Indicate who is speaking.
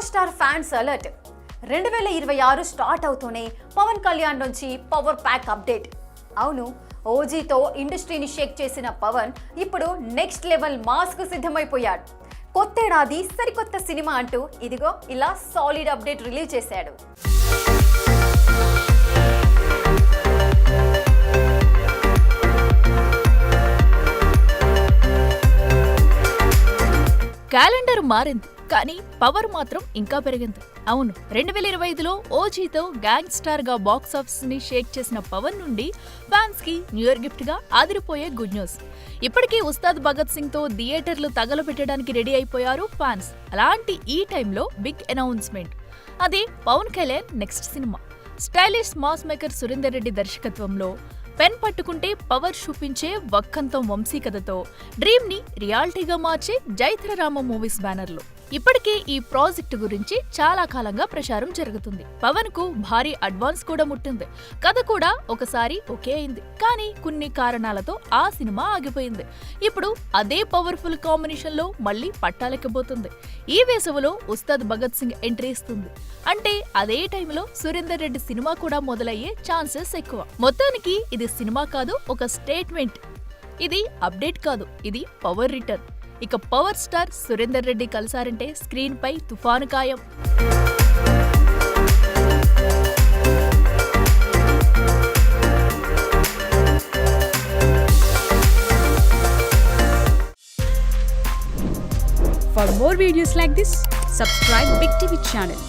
Speaker 1: Power star fans alert 2026 start అవుతూనే పవన్ కళ్యాణ్ నుంచి power pack update. అవును, ఓజీతో ఇండస్ట్రీని షేక్ చేసిన పవన్ ఇప్పుడు నెక్స్ట్ లెవెల్ మాస్ కు సిద్ధమైపోయాడు. కొత్తేడాది సరికొత్త సినిమా అంటూ ఇదిగో ఇలా సాలిడ్ అప్డేట్ రిలీజ్ చేశాడు.
Speaker 2: క్యాలెండర్ మారింది, కానీ పవర్ మాత్రం ఇంకా పెరిగింది. అవును, 2025లో ఓజీతో గ్యాంగ్ స్టార్ గా బాక్సాఫీస్ ని షేక్ చేసిన పవన్ నుండి ఫ్యాన్స్ కి న్యూ ఇయర్ గిఫ్ట్ గా ఆదిరిపోయే గుడ్ న్యూస్. ఇప్పటికీ ఉస్తాద్ భగత్ సింగ్ తో థియేటర్లు తగలబెట్టడానికి రెడీ అయిపోయారు ఫ్యాన్స్. అలాంటి ఈ టైంలో బిగ్ అనౌన్స్మెంట్. అది Pawan Kalyan next cinema. Stylish mass maker Surender Reddy దర్శకత్వంలో పెన్ పట్టుకుంటే పవర్ చూపించే వక్కంతం వంశీ కథతో డ్రీమ్ ని రియాలిటీగా మార్చే జైత్రరామ మూవీస్ బ్యానర్ లో ఇప్పటికే ఈ ప్రాజెక్టు గురించి చాలా కాలంగా ప్రచారం జరుగుతుంది. పవన్ కు భారీ అడ్వాన్స్ కూడా ముట్టింది. కథ కూడా ఒకసారి ఓకే అయింది, కానీ కొన్ని కారణాలతో ఆ సినిమా ఆగిపోయింది. ఇప్పుడు అదే పవర్ఫుల్ కాంబినేషన్ లో మళ్లీ పట్టాలెక్కబోతుంది. ఈ వేసవిలో ఉస్తాద్ భగత్ సింగ్ ఎంట్రీ ఇస్తుంది. అంటే అదే టైంలో సురేందర్ రెడ్డి సినిమా కూడా మొదలయ్యే ఛాన్సెస్ ఎక్కువ. మొత్తానికి ఇది సినిమా కాదు, ఒక స్టేట్మెంట్. ఇది అప్డేట్ కాదు, ఇది పవర్ రిటర్న్. ఇక పవర్ స్టార్ సురేందర్ రెడ్డి కలిసారంటే స్క్రీన్ పై తుఫాను ఖాయం.
Speaker 3: For more videos like this, subscribe Big TV channel.